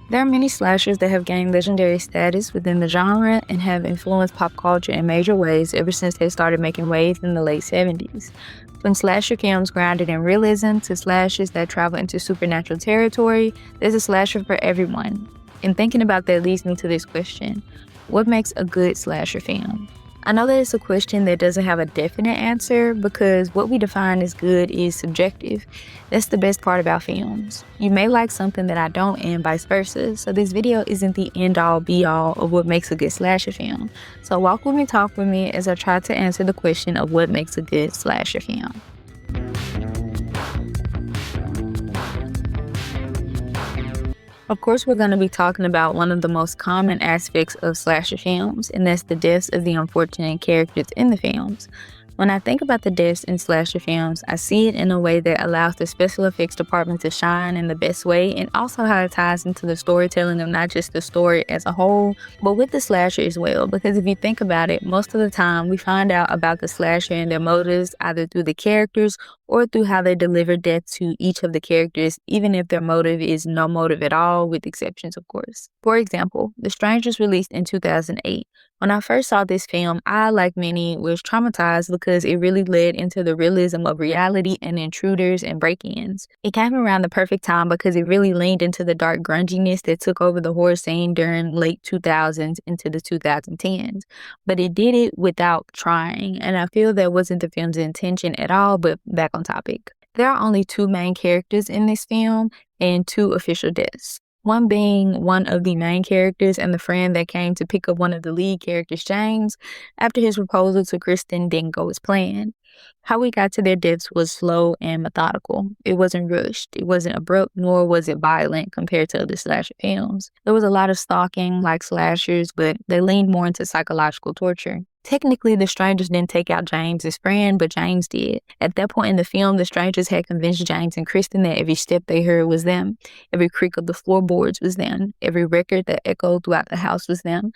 There are many slashers that have gained legendary status within the genre and have influenced pop culture in major ways ever since they started making waves in the late 70s. From slasher films grounded in realism to slashers that travel into supernatural territory, there's a slasher for everyone. And thinking about that leads me to this question: what makes a good slasher film? I know that it's a question that doesn't have a definite answer because what we define as good is subjective. That's the best part about films. You may like something that I don't, and vice versa, so this video isn't the end-all be-all of what makes a good slasher film. So walk with me, talk with me as I try to answer the question of what makes a good slasher film. Of course, we're going to be talking about one of the most common aspects of slasher films, and that's the deaths of the unfortunate characters in the films. When I think about the deaths in slasher films, I see it in a way that allows the special effects department to shine in the best way, and also how it ties into the storytelling of not just the story as a whole, but with the slasher as well. Because if you think about it, most of the time we find out about the slasher and their motives either through the characters or through how they deliver death to each of the characters, even if their motive is no motive at all, with exceptions, of course. For example, The Strangers, released in 2008. When I first saw this film, I, like many, was traumatized because it really led into the realism of reality and intruders and break-ins. It came around the perfect time because it really leaned into the dark grunginess that took over the horror scene during late 2000s into the 2010s. But it did it without trying, and I feel that wasn't the film's intention at all. But back on topic. There are only two main characters in this film and two official deaths. One being one of the main characters and the friend that came to pick up one of the lead characters, James, after his proposal to Kristen didn't go as planned. How we got to their deaths was slow and methodical. It wasn't rushed, it wasn't abrupt, nor was it violent compared to other slasher films. There was a lot of stalking like slashers, but they leaned more into psychological torture. Technically, the strangers didn't take out James's friend, but James did. At that point in the film, the strangers had convinced James and Kristen that every step they heard was them. Every creak of the floorboards was them. Every record that echoed throughout the house was them.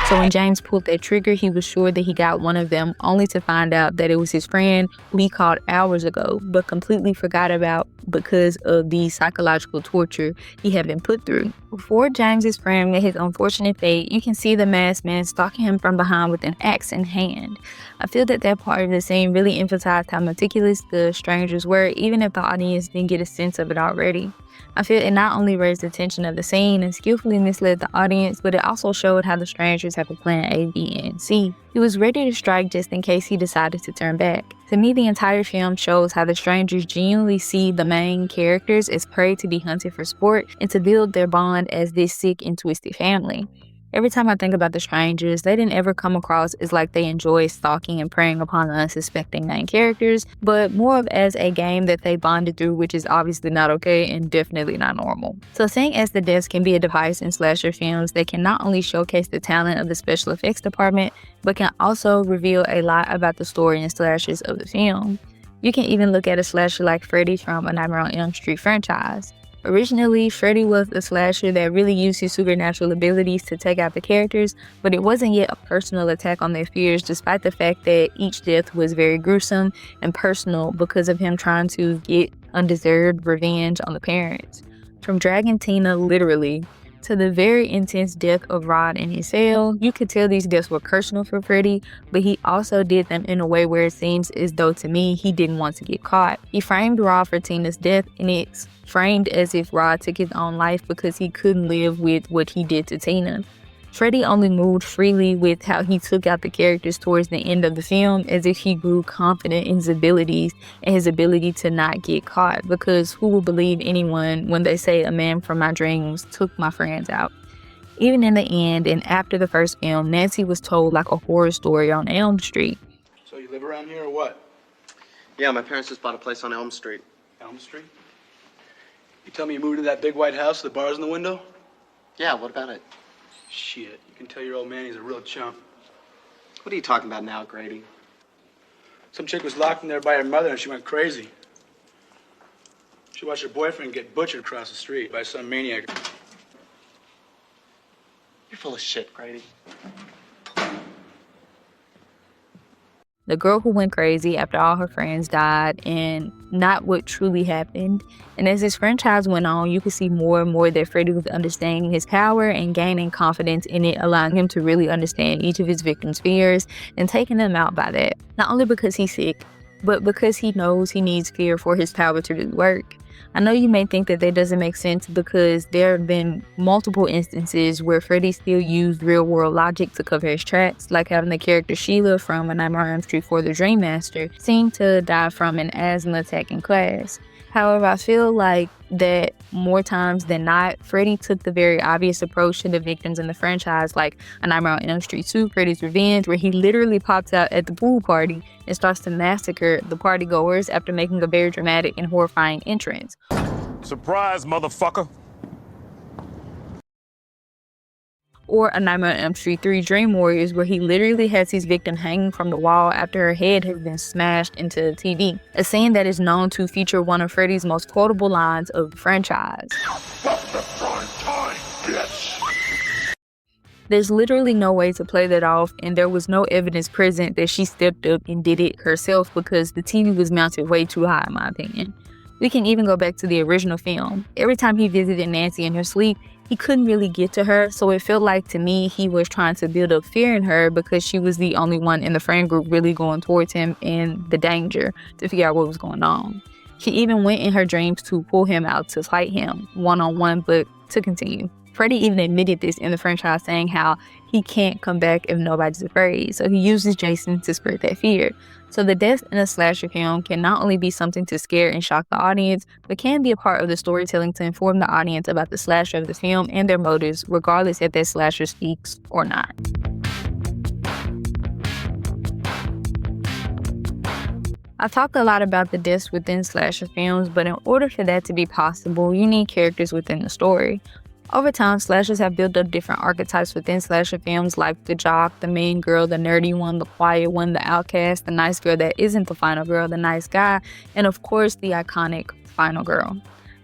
So when James pulled that trigger, he was sure that he got one of them, only to find out that it was his friend who he called hours ago, but completely forgot about because of the psychological torture he had been put through. Before James's friend met his unfortunate fate, you can see the masked man stalking him from behind with an axe in hand. I feel that that part of the scene really emphasized how meticulous the strangers were, even if the audience didn't get a sense of it already. I feel it not only raised the tension of the scene and skillfully misled the audience, but it also showed how the strangers have a plan A, B, and C. He was ready to strike just in case he decided to turn back. To me, the entire film shows how the strangers genuinely see the main characters as prey to be hunted for sport and to build their bond as this sick and twisted family. Every time I think about the strangers, they didn't ever come across as like they enjoy stalking and preying upon the unsuspecting main characters, but more of as a game that they bonded through, which is obviously not okay and definitely not normal. So seeing as the deaths can be a device in slasher films that can not only showcase the talent of the special effects department, but can also reveal a lot about the story and slashers of the film. You can even look at a slasher like Freddy from a Nightmare on Elm Street franchise. Originally, Freddy was a slasher that really used his supernatural abilities to take out the characters, but it wasn't yet a personal attack on their fears, despite the fact that each death was very gruesome and personal because of him trying to get undeserved revenge on the parents. From dragging Tina, literally, to the very intense death of Rod in his cell, you could tell these deaths were personal for Freddy, but he also did them in a way where it seems as though, to me, he didn't want to get caught. He framed Rod for Tina's death, and it's framed as if Rod took his own life because he couldn't live with what he did to Tina. Freddy only moved freely with how he took out the characters towards the end of the film, as if he grew confident in his abilities and his ability to not get caught, because who will believe anyone when they say a man from my dreams took my friends out? Even in the end and after the first film, Nancy was told like a horror story on Elm Street. So you live around here or what? Yeah, my parents just bought a place on Elm Street. Elm Street? You tell me you moved to that big white house with the bars in the window? Yeah, what about it? Shit, you can tell your old man he's a real chump. What are you talking about now, Grady? Some chick was locked in there by her mother and she went crazy. She watched her boyfriend get butchered across the street by some maniac. You're full of shit, Grady. the girl who went crazy after all her friends died, and not what truly happened. And as this franchise went on, you could see more and more that Freddy was understanding his power and gaining confidence in it, allowing him to really understand each of his victims' fears and taking them out by that. Not only because he's sick, but because he knows he needs fear for his power to really work. I know you may think that doesn't make sense because there have been multiple instances where Freddy still used real-world logic to cover his tracks, like having the character Sheila from A Nightmare on Elm Street 4 The Dream Master seem to die from an asthma attack in class. However, I feel like that more times than not, Freddy took the very obvious approach to the victims in the franchise, like A Nightmare on Elm Street 2, Freddy's Revenge, where he literally pops out at the pool party and starts to massacre the partygoers after making a very dramatic and horrifying entrance. Surprise, motherfucker! Or A Nightmare on Elm Street 3 Dream Warriors, where he literally has his victim hanging from the wall after her head has been smashed into the TV. A scene that is known to feature one of Freddy's most quotable lines of the franchise. There's literally no way to play that off, and there was no evidence present that she stepped up and did it herself because the TV was mounted way too high, in my opinion. We can even go back to the original film. Every time he visited Nancy in her sleep, he couldn't really get to her, so it felt like to me he was trying to build up fear in her because she was the only one in the friend group really going towards him and the danger to figure out what was going on. She even went in her dreams to pull him out to fight him one-on-one, but to continue. Freddy even admitted this in the franchise, saying how he can't come back if nobody's afraid, so he uses Jason to spread that fear. So the death in a slasher film can not only be something to scare and shock the audience, but can be a part of the storytelling to inform the audience about the slasher of the film and their motives, regardless if that slasher speaks or not. I talked a lot about the deaths within slasher films, but in order for that to be possible, you need characters within the story. Over time, slashers have built up different archetypes within slasher films, like the jock, the mean girl, the nerdy one, the quiet one, the outcast, the nice girl that isn't the final girl, the nice guy, and of course the iconic final girl.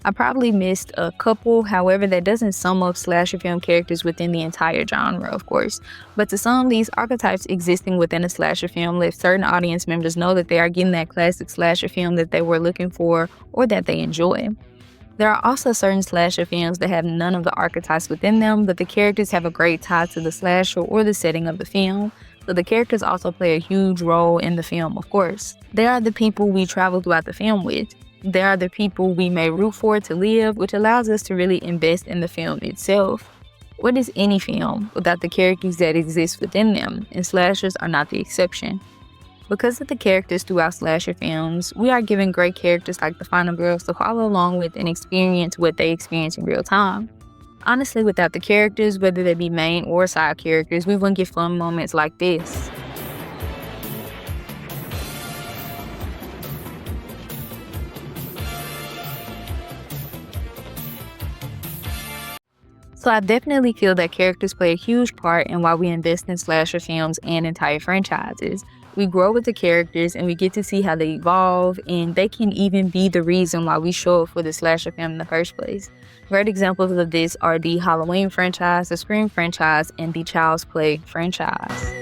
I probably missed a couple, however that doesn't sum up slasher film characters within the entire genre, of course. But to some, these archetypes existing within a slasher film let certain audience members know that they are getting that classic slasher film that they were looking for or that they enjoy. There are also certain slasher films that have none of the archetypes within them, but the characters have a great tie to the slasher or the setting of the film. So the characters also play a huge role in the film, of course. They are the people we travel throughout the film with. They are the people we may root for to live, which allows us to really invest in the film itself. What is any film without the characters that exist within them? And slashers are not the exception. Because of the characters throughout slasher films, we are given great characters like the final girls to follow along with and experience what they experience in real time. Honestly, without the characters, whether they be main or side characters, we wouldn't get fun moments like this. So I definitely feel that characters play a huge part in why we invest in slasher films and entire franchises. We grow with the characters and we get to see how they evolve, and they can even be the reason why we show up for the slasher film in the first place. Great examples of this are the Halloween franchise, the Scream franchise, and the Child's Play franchise.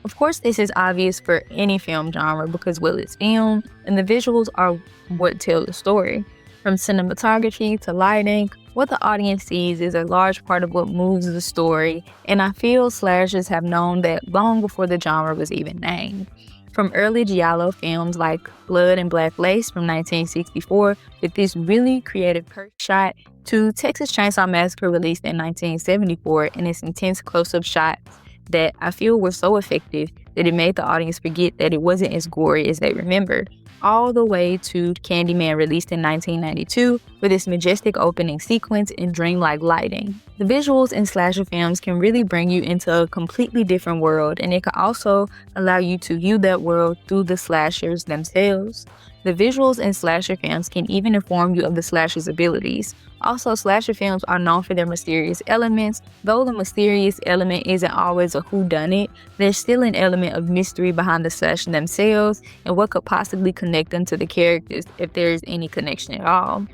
Of course, this is obvious for any film genre because, well, it's film, and the visuals are what tell the story. From cinematography to lighting, what the audience sees is a large part of what moves the story, and I feel slashers have known that long before the genre was even named. From early giallo films like Blood and Black Lace from 1964 with this really creative curse shot, to Texas Chainsaw Massacre released in 1974 and its intense close-up shots that I feel were so effective that it made the audience forget that it wasn't as gory as they remembered, all the way to Candyman, released in 1992 with its majestic opening sequence and dreamlike lighting. The visuals in slasher films can really bring you into a completely different world, and it can also allow you to view that world through the slashers themselves. The visuals in slasher films can even inform you of the slasher's abilities. Also, slasher films are known for their mysterious elements. Though the mysterious element isn't always a whodunit, there's still an element of mystery behind the slasher themselves and what could possibly connect them to the characters, if there is any connection at all.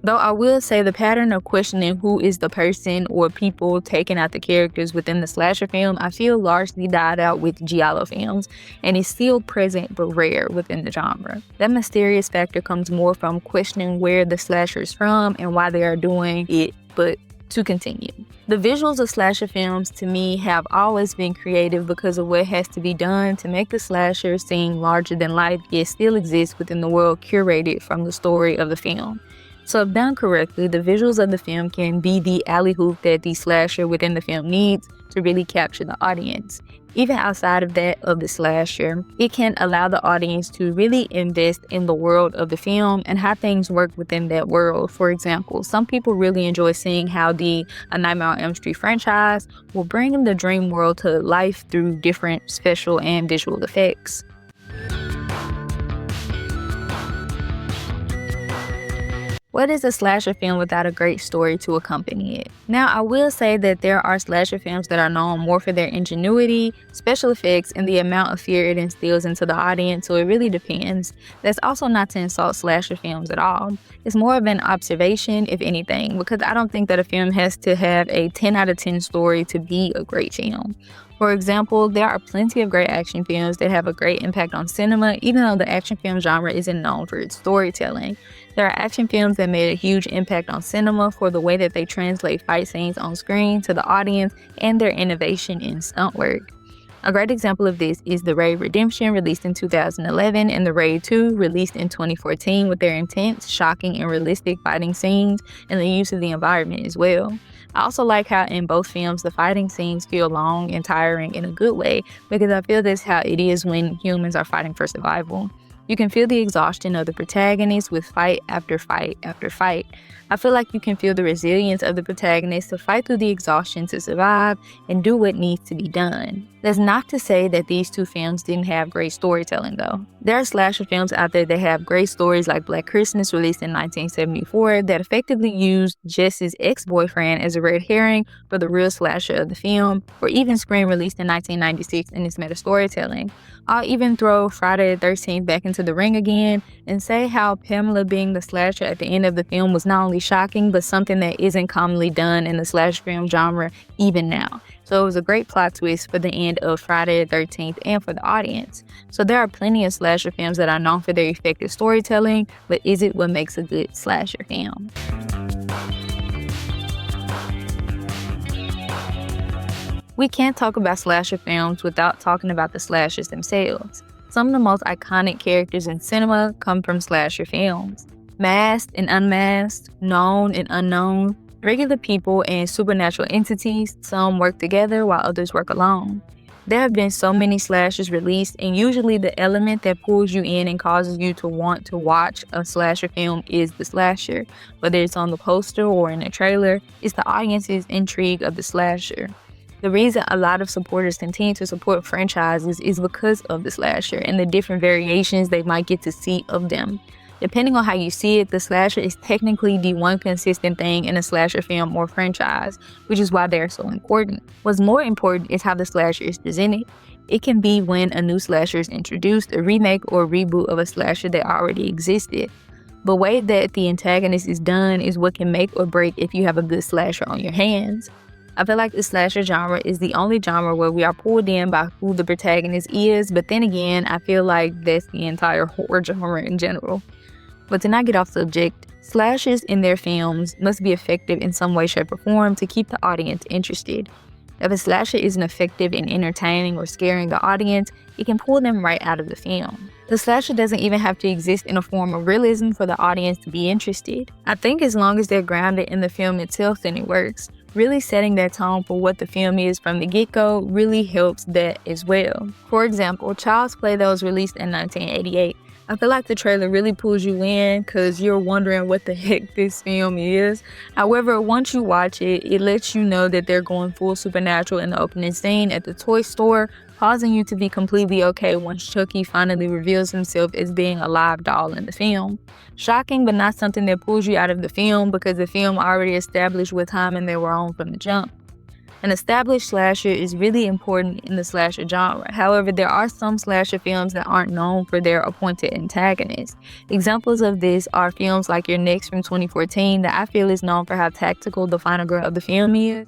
Though I will say the pattern of questioning who is the person or people taking out the characters within the slasher film, I feel largely died out with giallo films and is still present but rare within the genre. That mysterious factor comes more from questioning where the slasher is from and why they are doing it, but to continue. The visuals of slasher films to me have always been creative because of what has to be done to make the slasher seem larger than life yet still exist within the world curated from the story of the film. So if done correctly, the visuals of the film can be the alley-oop that the slasher within the film needs to really capture the audience. Even outside of that of the slasher, it can allow the audience to really invest in the world of the film and how things work within that world. For example, some people really enjoy seeing how the A Nightmare on Elm Street franchise will bring the dream world to life through different special and visual effects. What is a slasher film without a great story to accompany it? Now, I will say that there are slasher films that are known more for their ingenuity, special effects, and the amount of fear it instills into the audience, so it really depends. That's also not to insult slasher films at all. It's more of an observation, if anything, because I don't think that a film has to have a 10 out of 10 story to be a great film. For example, there are plenty of great action films that have a great impact on cinema, even though the action film genre isn't known for its storytelling. There are action films that made a huge impact on cinema for the way that they translate fight scenes on screen to the audience and their innovation in stunt work. A great example of this is The Raid Redemption, released in 2011, and The Raid 2, released in 2014, with their intense, shocking, and realistic fighting scenes and the use of the environment as well. I also like how in both films the fighting scenes feel long and tiring in a good way, because I feel that's how it is when humans are fighting for survival. You can feel the exhaustion of the protagonist with fight after fight after fight. I feel like you can feel the resilience of the protagonist to fight through the exhaustion to survive and do what needs to be done. That's not to say that these two films didn't have great storytelling though. There are slasher films out there that have great stories like Black Christmas, released in 1974, that effectively used Jess's ex-boyfriend as a red herring for the real slasher of the film, or even Scream, released in 1996, in its meta-storytelling. I'll even throw Friday the 13th back into the ring again and say how Pamela being the slasher at the end of the film was not only shocking, but something that isn't commonly done in the slasher film genre even now. So it was a great plot twist for the end of Friday the 13th and for the audience. So there are plenty of slasher films that are known for their effective storytelling, but is it what makes a good slasher film? We can't talk about slasher films without talking about the slashers themselves. Some of the most iconic characters in cinema come from slasher films. Masked and unmasked, known and unknown, regular people and supernatural entities, some work together while others work alone. There have been so many slashers released, and usually the element that pulls you in and causes you to want to watch a slasher film is the slasher. Whether it's on the poster or in a trailer, it's the audience's intrigue of the slasher. The reason a lot of supporters continue to support franchises is because of the slasher and the different variations they might get to see of them. Depending on how you see it, the slasher is technically the one consistent thing in a slasher film or franchise, which is why they're so important. What's more important is how the slasher is presented. It can be when a new slasher is introduced, a remake or reboot of a slasher that already existed. The way that the antagonist is done is what can make or break if you have a good slasher on your hands. I feel like the slasher genre is the only genre where we are pulled in by who the protagonist is, but then again, I feel like that's the entire horror genre in general. But to not get off subject, slashers in their films must be effective in some way, shape, or form to keep the audience interested. If a slasher isn't effective in entertaining or scaring the audience, it can pull them right out of the film. The slasher doesn't even have to exist in a form of realism for the audience to be interested. I think as long as they're grounded in the film itself, then it works. Really setting that tone for what the film is from the get-go really helps that as well. For example, Child's Play that was released in 1988. I feel like the trailer really pulls you in because you're wondering what the heck this film is. However, once you watch it, it lets you know that they're going full supernatural in the opening scene at the toy store, causing you to be completely okay once Chucky finally reveals himself as being a live doll in the film. Shocking, but not something that pulls you out of the film because the film already established what timing they were on from the jump. An established slasher is really important in the slasher genre. However, there are some slasher films that aren't known for their appointed antagonists. Examples of this are films like Your Next from 2014 that I feel is known for how tactical the final girl of the film is.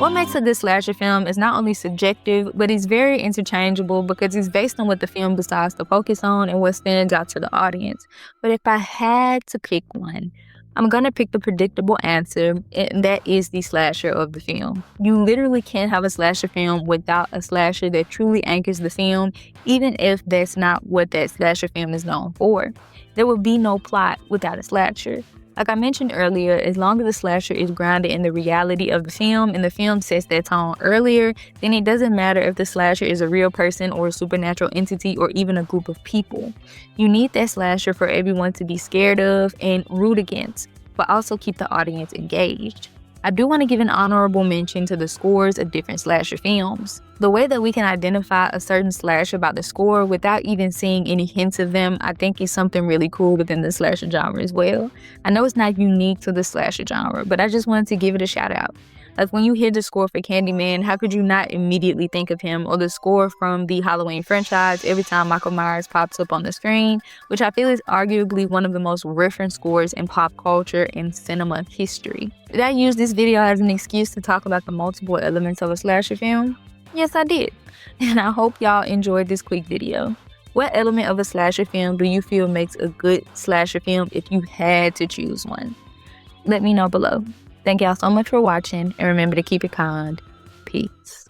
What makes a good slasher film is not only subjective, but it's very interchangeable because it's based on what the film decides to focus on and what stands out to the audience. But if I had to pick one, I'm gonna pick the predictable answer, and that is the slasher of the film. You literally can't have a slasher film without a slasher that truly anchors the film, even if that's not what that slasher film is known for. There would be no plot without a slasher. Like I mentioned earlier, as long as the slasher is grounded in the reality of the film and the film sets that tone earlier, then it doesn't matter if the slasher is a real person or a supernatural entity or even a group of people. You need that slasher for everyone to be scared of and root against, but also keep the audience engaged. I do want to give an honorable mention to the scores of different slasher films. The way that we can identify a certain slasher by the score without even seeing any hints of them, I think is something really cool within the slasher genre as well. I know it's not unique to the slasher genre, but I just wanted to give it a shout out. Like when you hear the score for Candyman, how could you not immediately think of him? Or the score from the Halloween franchise every time Michael Myers pops up on the screen, which I feel is arguably one of the most referenced scores in pop culture and cinema history. Did I use this video as an excuse to talk about the multiple elements of a slasher film? Yes, I did. And I hope y'all enjoyed this quick video. What element of a slasher film do you feel makes a good slasher film if you had to choose one? Let me know below. Thank y'all so much for watching, and remember to keep it kind. Peace.